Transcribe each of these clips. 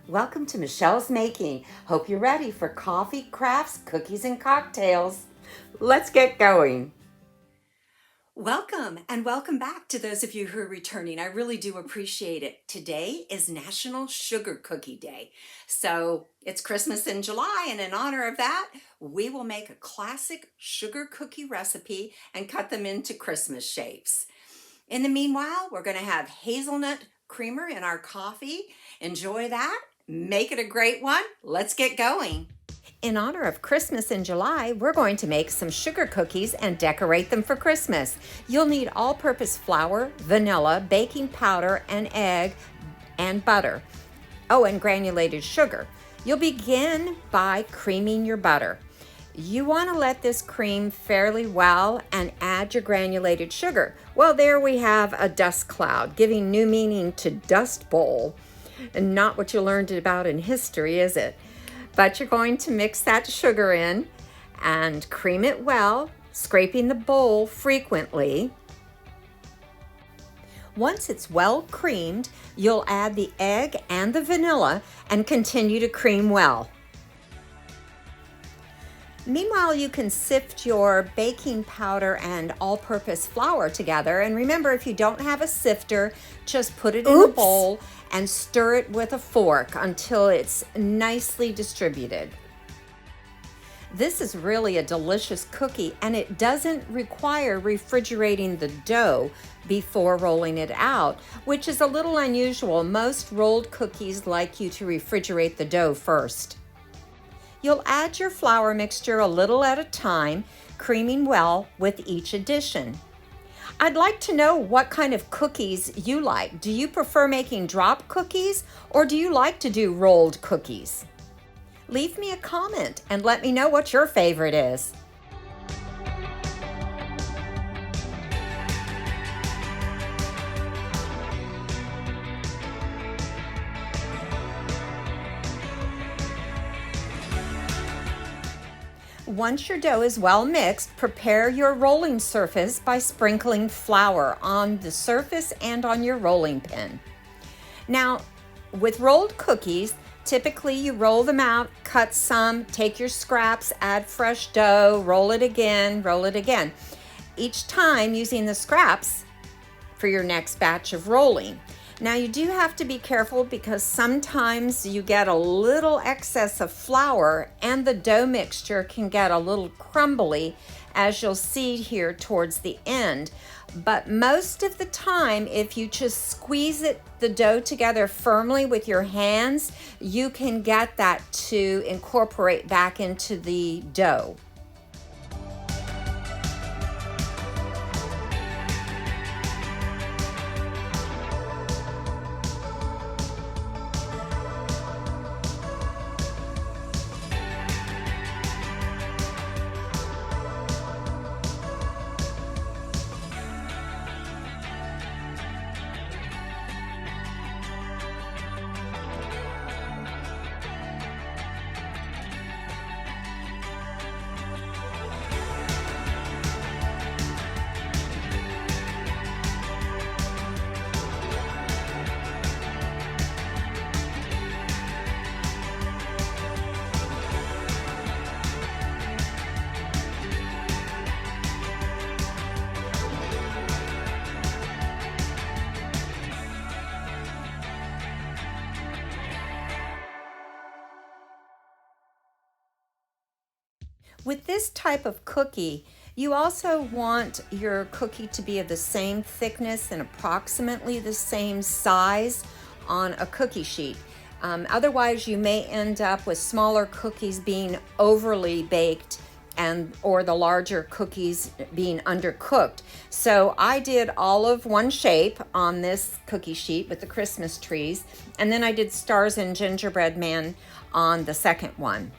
Welcome to Michelle's Making. Hope you're ready for coffee, crafts, cookies, and cocktails. Let's get going. Welcome and welcome back to those of you who are returning. I really do appreciate it. Today is National Sugar Cookie Day. So it's Christmas in July, and in honor of that, we will make a classic sugar cookie recipe and cut them into Christmas shapes. In the meanwhile, we're going to have hazelnut creamer in our coffee. Enjoy that. Make it a great one. Let's get going. In honor of Christmas in July, we're going to make some sugar cookies and decorate them for Christmas. You'll need all-purpose flour, vanilla, baking powder, an egg, and butter. Oh, and granulated sugar. You'll begin by creaming your butter. You want to let this cream fairly well and add your granulated sugar. Well, there we have a dust cloud, giving new meaning to dust bowl. And not what you learned about in history, is it? But you're going to mix that sugar in and cream it well, scraping the bowl frequently. Once it's well creamed, you'll add the egg and the vanilla and continue to cream well. Meanwhile, you can sift your baking powder and all-purpose flour together. And remember, if you don't have a sifter, just put it in a bowl and stir it with a fork until it's nicely distributed. This is really a delicious cookie, and it doesn't require refrigerating the dough before rolling it out, which is a little unusual. Most rolled cookies like you to refrigerate the dough first. You'll add your flour mixture a little at a time, creaming well with each addition. I'd like to know what kind of cookies you like. Do you prefer making drop cookies, or do you like to do rolled cookies? Leave me a comment and let me know what your favorite is. Once your dough is well mixed, prepare your rolling surface by sprinkling flour on the surface and on your rolling pin. Now, with rolled cookies, typically you roll them out, cut some, take your scraps, add fresh dough, roll it again, each time using the scraps for your next batch of rolling. Now you do have to be careful because sometimes you get a little excess of flour and the dough mixture can get a little crumbly, as you'll see here towards the end. But most of the time, if you just squeeze the dough together firmly with your hands, you can get that to incorporate back into the dough. With this type of cookie, you also want your cookie to be of the same thickness and approximately the same size on a cookie sheet. Otherwise, you may end up with smaller cookies being overly baked or the larger cookies being undercooked. So I did all of one shape on this cookie sheet with the Christmas trees, and then I did stars and gingerbread man on the second one.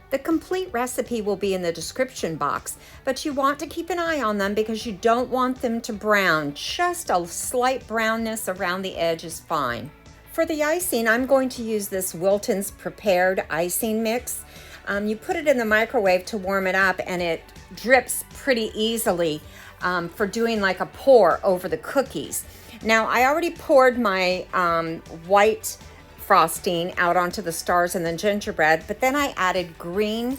The complete recipe will be in the description box, but you want to keep an eye on them because you don't want them to brown. Just a slight brownness around the edge is fine. For the icing, I'm going to use this Wilton's Prepared Icing Mix. You put it in the microwave to warm it up and it drips pretty easily for doing like a pour over the cookies. Now, I already poured my white frosting out onto the stars and the gingerbread, but then I added green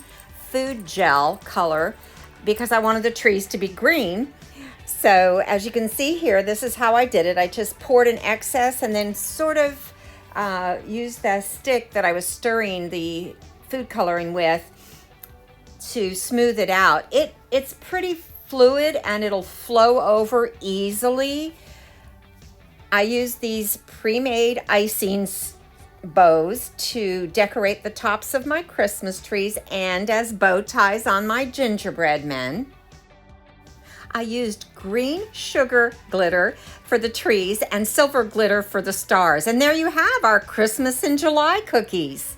food gel color because I wanted the trees to be green. So as you can see here, this is how I did it. I just poured an excess and then sort of used the stick that I was stirring the food coloring with to smooth it out. It's pretty fluid and it'll flow over easily. I use these pre-made icing bows to decorate the tops of my Christmas trees and as bow ties on my gingerbread men. I used green sugar glitter for the trees and silver glitter for the stars. And there you have our Christmas in July cookies.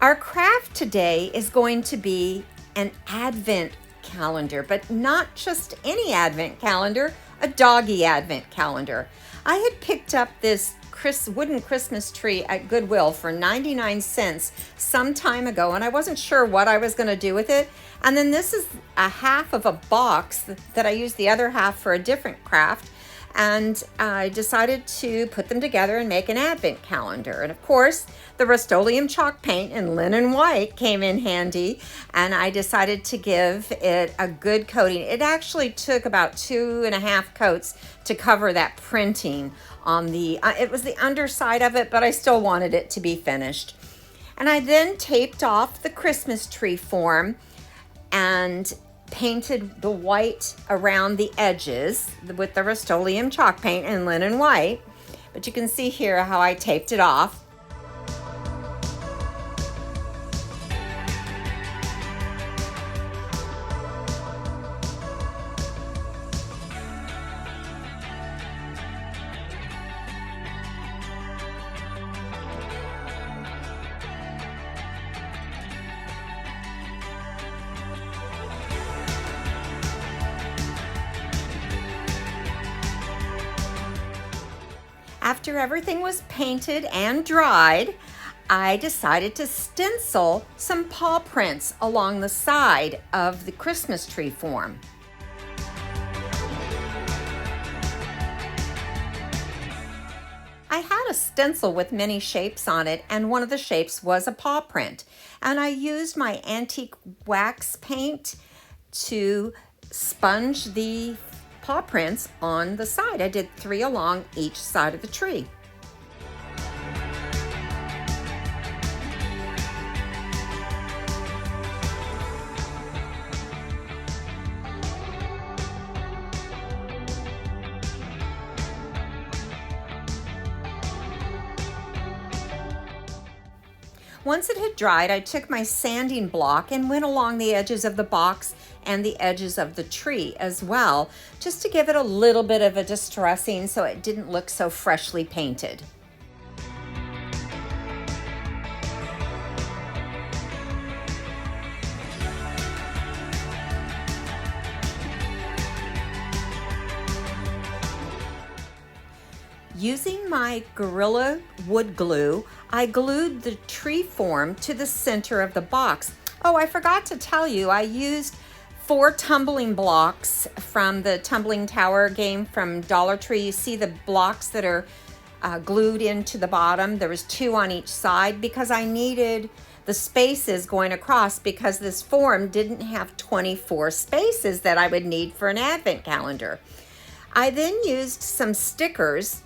Our craft today is going to be an Advent calendar, but not just any Advent calendar, a Doggie Advent calendar. I had picked up this wooden Christmas tree at Goodwill for 99 cents some time ago, and I wasn't sure what I was going to do with it. And then this is a half of a box that I used the other half for a different craft. And I decided to put them together and make an Advent calendar. And of course, the Rust-Oleum chalk paint in linen white came in handy, and I decided to give it a good coating. It actually took about 2.5 coats to cover that printing on the, it was the underside of it, but I still wanted it to be finished. And I then taped off the Christmas tree form and painted the white around the edges with the Rust-Oleum chalk paint in linen white. But you can see here how I taped it off. After everything was painted and dried, I decided to stencil some paw prints along the side of the Christmas tree form. I had a stencil with many shapes on it, and one of the shapes was a paw print. And I used my antique wax paint to sponge the paw prints on the side. I did 3 along each side of the tree. Once it had dried, I took my sanding block and went along the edges of the box and the edges of the tree as well, just to give it a little bit of a distressing so it didn't look so freshly painted. Using my Gorilla wood glue, I glued the tree form to the center of the box. Oh, I forgot to tell you, I used 4 tumbling blocks from the tumbling tower game from Dollar Tree. You see the blocks that are glued into the bottom. There was 2 on each side because I needed the spaces going across because this form didn't have 24 spaces that I would need for an Advent calendar. I then used some stickers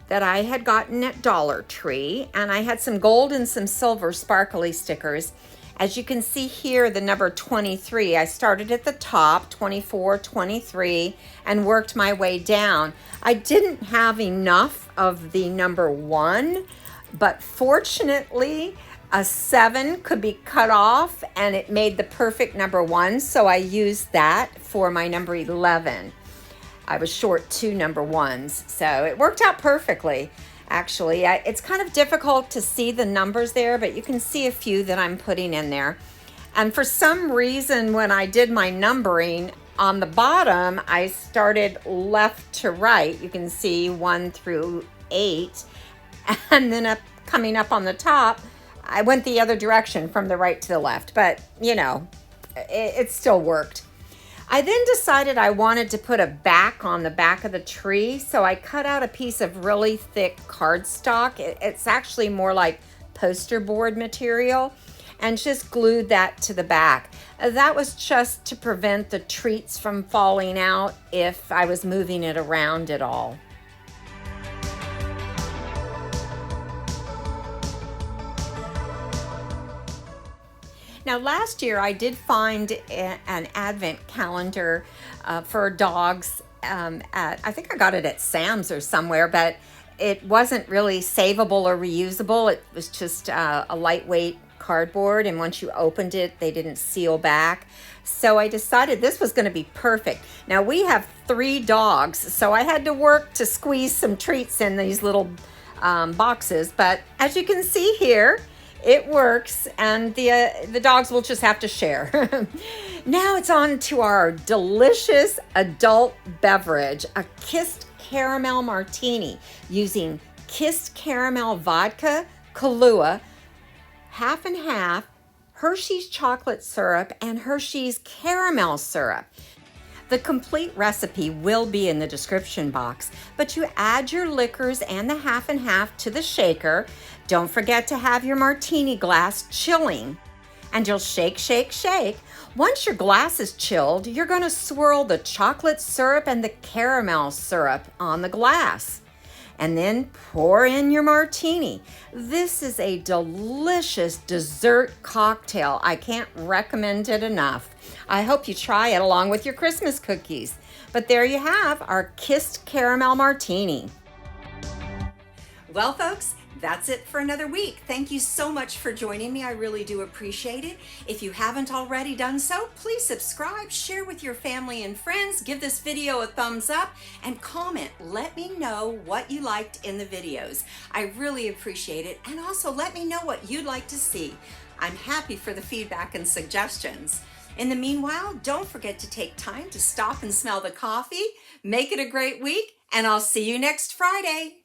that I had gotten at Dollar Tree, and I had some gold and some silver sparkly stickers. As you can see here, the number 23, I started at the top, 24, 23, and worked my way down. I didn't have enough of the number 1, but fortunately, a 7 could be cut off, and it made the perfect number 1, so I used that for my number 11. I was short 2 number 1s, so it worked out perfectly. Actually, it's kind of difficult to see the numbers there, but you can see a few that I'm putting in there. And for some reason, when I did my numbering on the bottom, I started left to right. You can see 1 through 8, and then coming up on the top, I went the other direction from the right to the left, but you know, it still worked. I then decided I wanted to put a back on the back of the tree, so I cut out a piece of really thick cardstock. It's actually more like poster board material, and just glued that to the back. That was just to prevent the treats from falling out if I was moving it around at all. Now, last year I did find an advent calendar for dogs I think I got it at Sam's or somewhere, but it wasn't really savable or reusable. It was just a lightweight cardboard, and once you opened it, they didn't seal back. So I decided this was going to be perfect. Now, we have 3 dogs, so I had to work to squeeze some treats in these little boxes, but as you can see here, it works, and the dogs will just have to share. Now it's on to our delicious adult beverage, a kissed caramel martini using kissed caramel vodka, Kahlua, half and half, Hershey's chocolate syrup, and Hershey's caramel syrup. The complete recipe will be in the description box, but you add your liquors and the half and half to the shaker. Don't forget to have your martini glass chilling. And you'll shake, shake, shake. Once your glass is chilled, you're going to swirl the chocolate syrup and the caramel syrup on the glass. And then pour in your martini. This is a delicious dessert cocktail. I can't recommend it enough. I hope you try it along with your Christmas cookies. But there you have our kissed caramel martini. Well, folks, that's it for another week. Thank you so much for joining me. I really do appreciate it. If you haven't already done so, please subscribe, share with your family and friends, give this video a thumbs up, and comment. Let me know what you liked in the videos. I really appreciate it. And also let me know what you'd like to see. I'm happy for the feedback and suggestions. In the meanwhile, don't forget to take time to stop and smell the coffee. Make it a great week, and I'll see you next Friday.